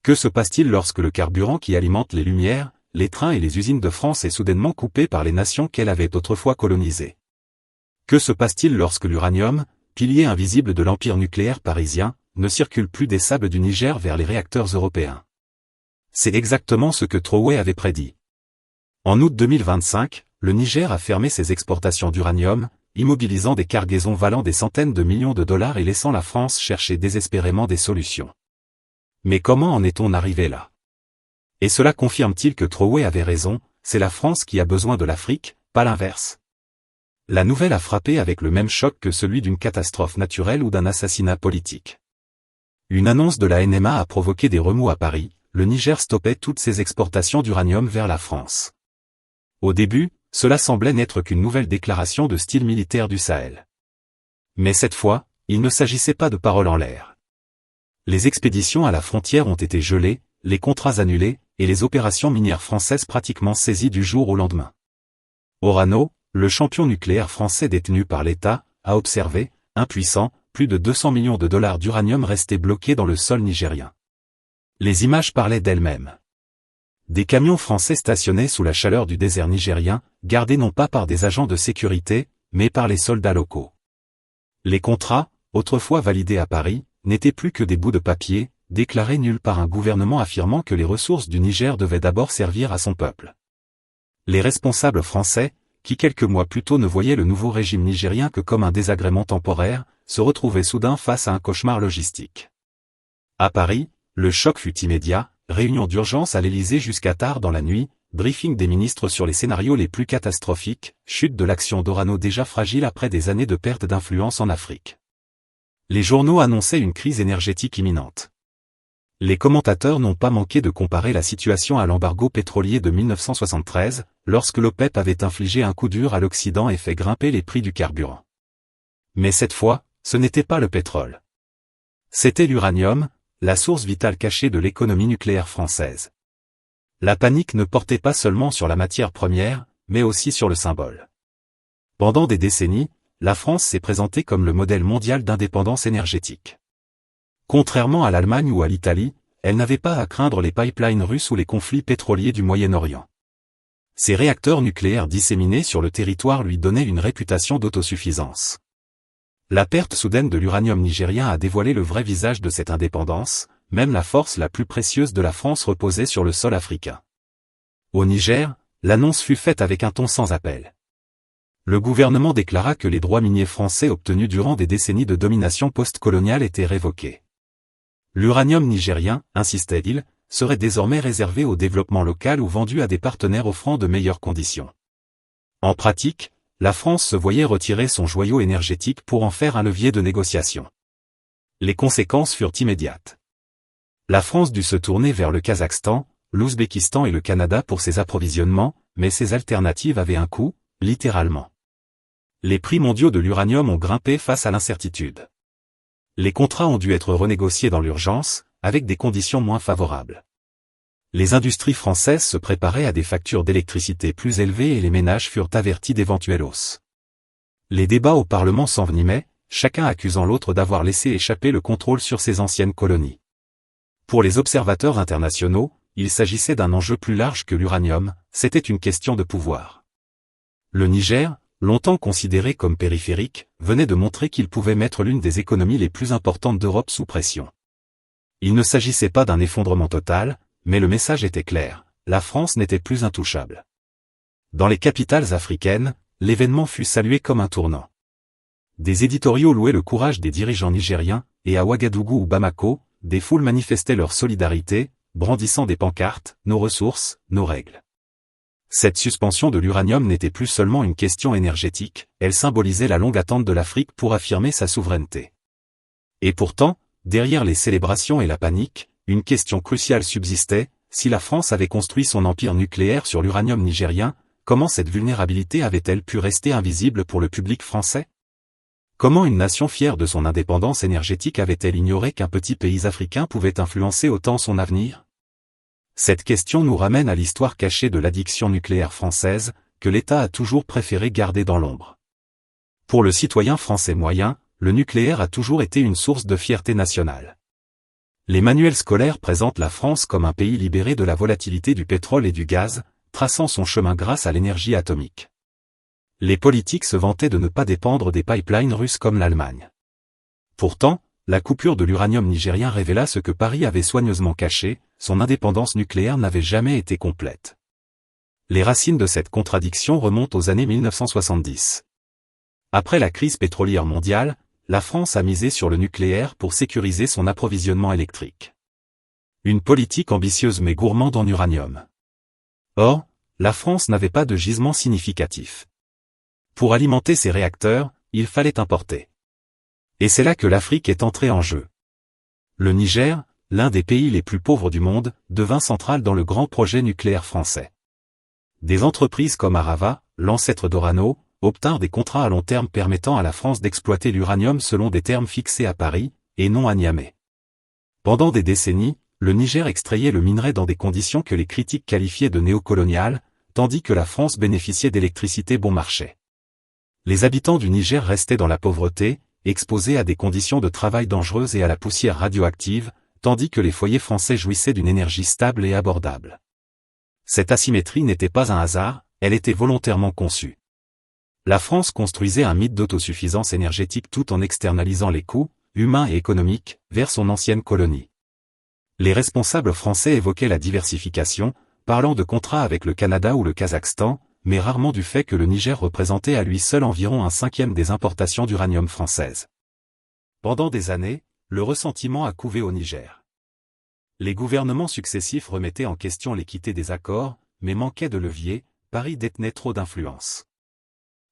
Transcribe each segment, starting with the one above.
Que se passe-t-il lorsque le carburant qui alimente les lumières, les trains et les usines de France est soudainement coupé par les nations qu'elle avait autrefois colonisées? Que se passe-t-il lorsque l'uranium, pilier invisible de l'empire nucléaire parisien, ne circule plus des sables du Niger vers les réacteurs européens? C'est exactement ce que Trowey avait prédit. En août 2025, le Niger a fermé ses exportations d'uranium, immobilisant des cargaisons valant des centaines de millions de dollars et laissant la France chercher désespérément des solutions. Mais comment en est-on arrivé là? Et cela confirme-t-il que Trowey avait raison, c'est la France qui a besoin de l'Afrique, pas l'inverse? La nouvelle a frappé avec le même choc que celui d'une catastrophe naturelle ou d'un assassinat politique. Une annonce de la NMA a provoqué des remous à Paris, le Niger stoppait toutes ses exportations d'uranium vers la France. Au début, cela semblait n'être qu'une nouvelle déclaration de style militaire du Sahel. Mais cette fois, il ne s'agissait pas de paroles en l'air. Les expéditions à la frontière ont été gelées, les contrats annulés, et les opérations minières françaises pratiquement saisies du jour au lendemain. Orano, le champion nucléaire français détenu par l'État, a observé, impuissant, plus de 200 millions de dollars d'uranium restés bloqués dans le sol nigérien. Les images parlaient d'elles-mêmes. Des camions français stationnés sous la chaleur du désert nigérien, gardés non pas par des agents de sécurité, mais par les soldats locaux. Les contrats, autrefois validés à Paris, n'étaient plus que des bouts de papier, déclarés nuls par un gouvernement affirmant que les ressources du Niger devaient d'abord servir à son peuple. Les responsables français, qui quelques mois plus tôt ne voyaient le nouveau régime nigérien que comme un désagrément temporaire, se retrouvaient soudain face à un cauchemar logistique. À Paris, le choc fut immédiat, réunion d'urgence à l'Élysée jusqu'à tard dans la nuit, briefing des ministres sur les scénarios les plus catastrophiques, chute de l'action d'Orano déjà fragile après des années de perte d'influence en Afrique. Les journaux annonçaient une crise énergétique imminente. Les commentateurs n'ont pas manqué de comparer la situation à l'embargo pétrolier de 1973, lorsque l'OPEP avait infligé un coup dur à l'Occident et fait grimper les prix du carburant. Mais cette fois, ce n'était pas le pétrole. C'était l'uranium, la source vitale cachée de l'économie nucléaire française. La panique ne portait pas seulement sur la matière première, mais aussi sur le symbole. Pendant des décennies, la France s'est présentée comme le modèle mondial d'indépendance énergétique. Contrairement à l'Allemagne ou à l'Italie, elle n'avait pas à craindre les pipelines russes ou les conflits pétroliers du Moyen-Orient. Ses réacteurs nucléaires disséminés sur le territoire lui donnaient une réputation d'autosuffisance. La perte soudaine de l'uranium nigérien a dévoilé le vrai visage de cette indépendance, même la force la plus précieuse de la France reposait sur le sol africain. Au Niger, l'annonce fut faite avec un ton sans appel. Le gouvernement déclara que les droits miniers français obtenus durant des décennies de domination post-coloniale étaient révoqués. L'uranium nigérien, insistait-il, serait désormais réservé au développement local ou vendu à des partenaires offrant de meilleures conditions. En pratique, la France se voyait retirer son joyau énergétique pour en faire un levier de négociation. Les conséquences furent immédiates. La France dut se tourner vers le Kazakhstan, l'Ouzbékistan et le Canada pour ses approvisionnements, mais ces alternatives avaient un coût, littéralement. Les prix mondiaux de l'uranium ont grimpé face à l'incertitude. Les contrats ont dû être renégociés dans l'urgence, avec des conditions moins favorables. Les industries françaises se préparaient à des factures d'électricité plus élevées et les ménages furent avertis d'éventuelles hausses. Les débats au Parlement s'envenimaient, chacun accusant l'autre d'avoir laissé échapper le contrôle sur ses anciennes colonies. Pour les observateurs internationaux, il s'agissait d'un enjeu plus large que l'uranium, c'était une question de pouvoir. Le Niger, longtemps considéré comme périphérique, venait de montrer qu'il pouvait mettre l'une des économies les plus importantes d'Europe sous pression. Il ne s'agissait pas d'un effondrement total, mais le message était clair, la France n'était plus intouchable. Dans les capitales africaines, l'événement fut salué comme un tournant. Des éditoriaux louaient le courage des dirigeants nigériens, et à Ouagadougou ou Bamako, des foules manifestaient leur solidarité, brandissant des pancartes, nos ressources, nos règles. Cette suspension de l'uranium n'était plus seulement une question énergétique, elle symbolisait la longue attente de l'Afrique pour affirmer sa souveraineté. Et pourtant, derrière les célébrations et la panique, une question cruciale subsistait, si la France avait construit son empire nucléaire sur l'uranium nigérien, comment cette vulnérabilité avait-elle pu rester invisible pour le public français? Comment une nation fière de son indépendance énergétique avait-elle ignoré qu'un petit pays africain pouvait influencer autant son avenir? Cette question nous ramène à l'histoire cachée de l'addiction nucléaire française, que l'État a toujours préféré garder dans l'ombre. Pour le citoyen français moyen, le nucléaire a toujours été une source de fierté nationale. Les manuels scolaires présentent la France comme un pays libéré de la volatilité du pétrole et du gaz, traçant son chemin grâce à l'énergie atomique. Les politiques se vantaient de ne pas dépendre des pipelines russes comme l'Allemagne. Pourtant, la coupure de l'uranium nigérien révéla ce que Paris avait soigneusement caché, son indépendance nucléaire n'avait jamais été complète. Les racines de cette contradiction remontent aux années 1970. Après la crise pétrolière mondiale, la France a misé sur le nucléaire pour sécuriser son approvisionnement électrique. Une politique ambitieuse mais gourmande en uranium. Or, la France n'avait pas de gisement significatif. Pour alimenter ses réacteurs, il fallait importer. Et c'est là que l'Afrique est entrée en jeu. Le Niger, l'un des pays les plus pauvres du monde, devint central dans le grand projet nucléaire français. Des entreprises comme Arava, l'ancêtre d'Orano, obtinrent des contrats à long terme permettant à la France d'exploiter l'uranium selon des termes fixés à Paris, et non à Niamey. Pendant des décennies, le Niger extrayait le minerai dans des conditions que les critiques qualifiaient de néocoloniales, tandis que la France bénéficiait d'électricité bon marché. Les habitants du Niger restaient dans la pauvreté, exposés à des conditions de travail dangereuses et à la poussière radioactive, tandis que les foyers français jouissaient d'une énergie stable et abordable. Cette asymétrie n'était pas un hasard, elle était volontairement conçue. La France construisait un mythe d'autosuffisance énergétique tout en externalisant les coûts, humains et économiques, vers son ancienne colonie. Les responsables français évoquaient la diversification, parlant de contrats avec le Canada ou le Kazakhstan, mais rarement du fait que le Niger représentait à lui seul environ 1/5 des importations d'uranium françaises. Pendant des années, le ressentiment a couvé au Niger. Les gouvernements successifs remettaient en question l'équité des accords, mais manquaient de levier, Paris détenait trop d'influence.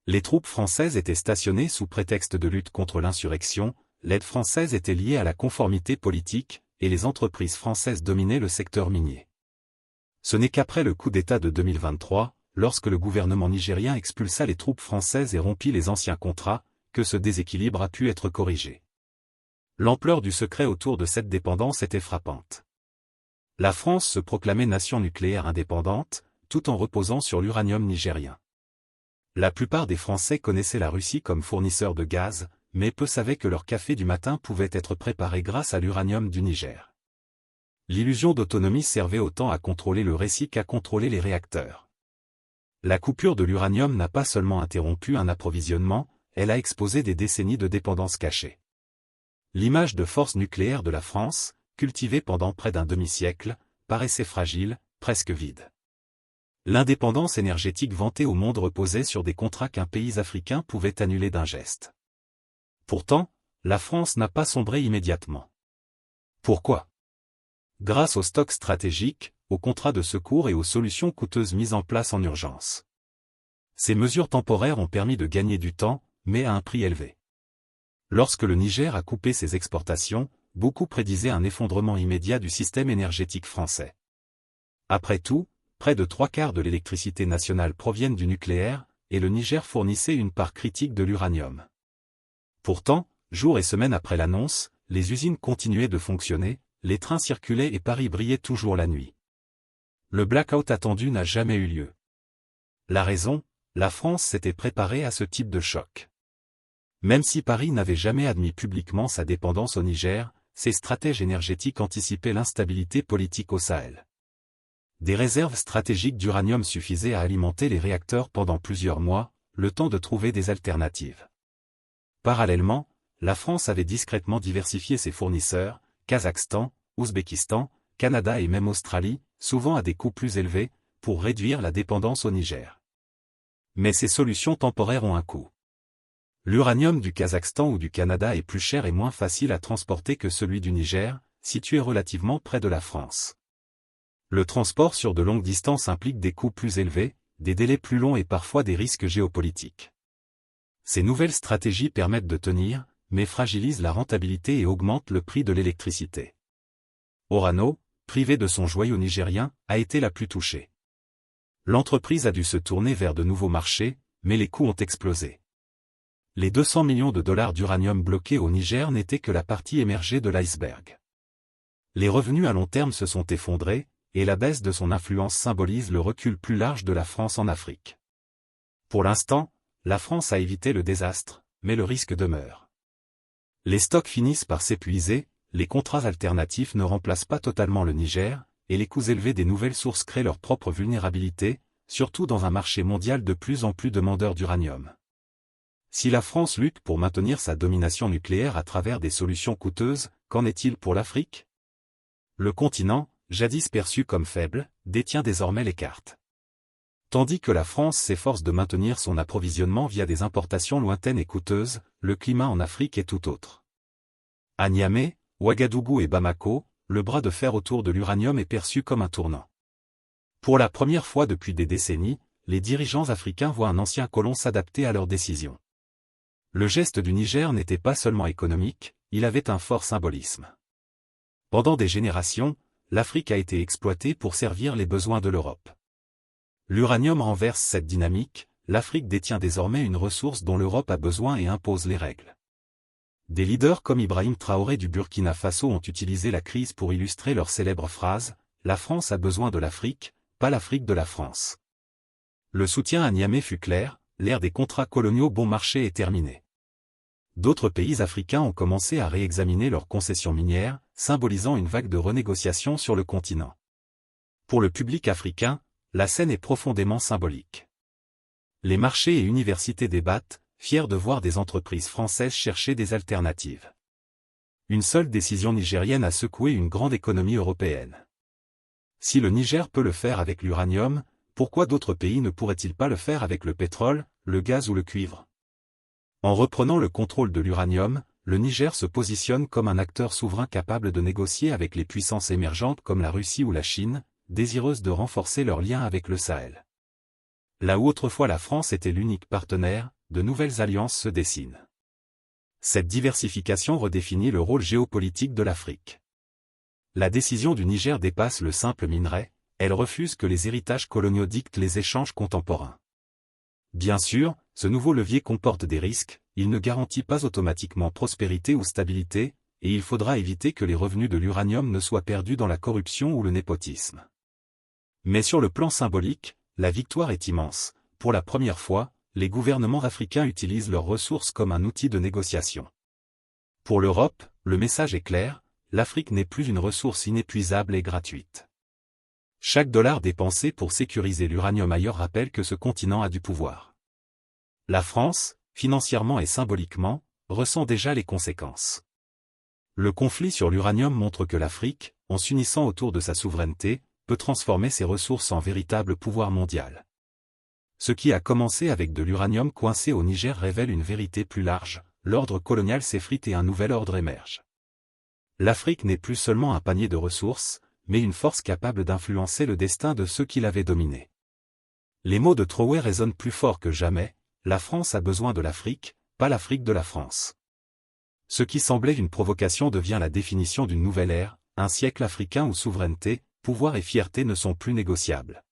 Les troupes françaises étaient stationnées sous prétexte de lutte contre l'insurrection, l'aide française était liée à la conformité politique, et les entreprises françaises dominaient le secteur minier. Ce n'est qu'après le coup d'État de 2023, lorsque le gouvernement nigérien expulsa les troupes françaises et rompit les anciens contrats, que ce déséquilibre a pu être corrigé. L'ampleur du secret autour de cette dépendance était frappante. La France se proclamait nation nucléaire indépendante, tout en reposant sur l'uranium nigérien. La plupart des Français connaissaient la Russie comme fournisseur de gaz, mais peu savaient que leur café du matin pouvait être préparé grâce à l'uranium du Niger. L'illusion d'autonomie servait autant à contrôler le récit qu'à contrôler les réacteurs. La coupure de l'uranium n'a pas seulement interrompu un approvisionnement, elle a exposé des décennies de dépendance cachée. L'image de force nucléaire de la France, cultivée pendant près d'un demi-siècle, paraissait fragile, presque vide. L'indépendance énergétique vantée au monde reposait sur des contrats qu'un pays africain pouvait annuler d'un geste. Pourtant, la France n'a pas sombré immédiatement. Pourquoi? Grâce aux stocks stratégiques, aux contrats de secours et aux solutions coûteuses mises en place en urgence. Ces mesures temporaires ont permis de gagner du temps, mais à un prix élevé. Lorsque le Niger a coupé ses exportations, beaucoup prédisaient un effondrement immédiat du système énergétique français. Après tout, près de 3/4 de l'électricité nationale proviennent du nucléaire, et le Niger fournissait une part critique de l'uranium. Pourtant, jours et semaines après l'annonce, les usines continuaient de fonctionner, les trains circulaient et Paris brillait toujours la nuit. Le blackout attendu n'a jamais eu lieu. La raison, la France s'était préparée à ce type de choc. Même si Paris n'avait jamais admis publiquement sa dépendance au Niger, ses stratèges énergétiques anticipaient l'instabilité politique au Sahel. Des réserves stratégiques d'uranium suffisaient à alimenter les réacteurs pendant plusieurs mois, le temps de trouver des alternatives. Parallèlement, la France avait discrètement diversifié ses fournisseurs, Kazakhstan, Ouzbékistan, Canada et même Australie, souvent à des coûts plus élevés, pour réduire la dépendance au Niger. Mais ces solutions temporaires ont un coût. L'uranium du Kazakhstan ou du Canada est plus cher et moins facile à transporter que celui du Niger, situé relativement près de la France. Le transport sur de longues distances implique des coûts plus élevés, des délais plus longs et parfois des risques géopolitiques. Ces nouvelles stratégies permettent de tenir, mais fragilisent la rentabilité et augmentent le prix de l'électricité. Orano, privée de son joyau nigérien, a été la plus touchée. L'entreprise a dû se tourner vers de nouveaux marchés, mais les coûts ont explosé. Les 200 millions de dollars d'uranium bloqués au Niger n'étaient que la partie émergée de l'iceberg. Les revenus à long terme se sont effondrés, et la baisse de son influence symbolise le recul plus large de la France en Afrique. Pour l'instant, la France a évité le désastre, mais le risque demeure. Les stocks finissent par s'épuiser, les contrats alternatifs ne remplacent pas totalement le Niger, et les coûts élevés des nouvelles sources créent leur propre vulnérabilité, surtout dans un marché mondial de plus en plus demandeur d'uranium. Si la France lutte pour maintenir sa domination nucléaire à travers des solutions coûteuses, qu'en est-il pour l'Afrique? Le continent, jadis perçu comme faible, détient désormais les cartes. Tandis que la France s'efforce de maintenir son approvisionnement via des importations lointaines et coûteuses, le climat en Afrique est tout autre. À Niamey, Ouagadougou et Bamako, le bras de fer autour de l'uranium est perçu comme un tournant. Pour la première fois depuis des décennies, les dirigeants africains voient un ancien colon s'adapter à leurs décisions. Le geste du Niger n'était pas seulement économique, il avait un fort symbolisme. Pendant des générations, l'Afrique a été exploitée pour servir les besoins de l'Europe. L'uranium renverse cette dynamique, l'Afrique détient désormais une ressource dont l'Europe a besoin et impose les règles. Des leaders comme Ibrahim Traoré du Burkina Faso ont utilisé la crise pour illustrer leur célèbre phrase « La France a besoin de l'Afrique, pas l'Afrique de la France ». Le soutien à Niamey fut clair, l'ère des contrats coloniaux bon marché est terminée. D'autres pays africains ont commencé à réexaminer leurs concessions minières, symbolisant une vague de renégociations sur le continent. Pour le public africain, la scène est profondément symbolique. Les marchés et universités débattent, fiers de voir des entreprises françaises chercher des alternatives. Une seule décision nigérienne a secoué une grande économie européenne. Si le Niger peut le faire avec l'uranium, pourquoi d'autres pays ne pourraient-ils pas le faire avec le pétrole, le gaz ou le cuivre? En reprenant le contrôle de l'uranium, le Niger se positionne comme un acteur souverain capable de négocier avec les puissances émergentes comme la Russie ou la Chine, désireuses de renforcer leurs liens avec le Sahel. Là où autrefois la France était l'unique partenaire, de nouvelles alliances se dessinent. Cette diversification redéfinit le rôle géopolitique de l'Afrique. La décision du Niger dépasse le simple minerai, elle refuse que les héritages coloniaux dictent les échanges contemporains. Bien sûr, ce nouveau levier comporte des risques, il ne garantit pas automatiquement prospérité ou stabilité, et il faudra éviter que les revenus de l'uranium ne soient perdus dans la corruption ou le népotisme. Mais sur le plan symbolique, la victoire est immense. Pour la première fois, les gouvernements africains utilisent leurs ressources comme un outil de négociation. Pour l'Europe, le message est clair, l'Afrique n'est plus une ressource inépuisable et gratuite. Chaque dollar dépensé pour sécuriser l'uranium ailleurs rappelle que ce continent a du pouvoir. La France, financièrement et symboliquement, ressent déjà les conséquences. Le conflit sur l'uranium montre que l'Afrique, en s'unissant autour de sa souveraineté, peut transformer ses ressources en véritable pouvoir mondial. Ce qui a commencé avec de l'uranium coincé au Niger révèle une vérité plus large, l'ordre colonial s'effrite et un nouvel ordre émerge. L'Afrique n'est plus seulement un panier de ressources, mais une force capable d'influencer le destin de ceux qui l'avaient dominé. Les mots de Traoré résonnent plus fort que jamais, la France a besoin de l'Afrique, pas l'Afrique de la France. Ce qui semblait une provocation devient la définition d'une nouvelle ère, un siècle africain où souveraineté, pouvoir et fierté ne sont plus négociables.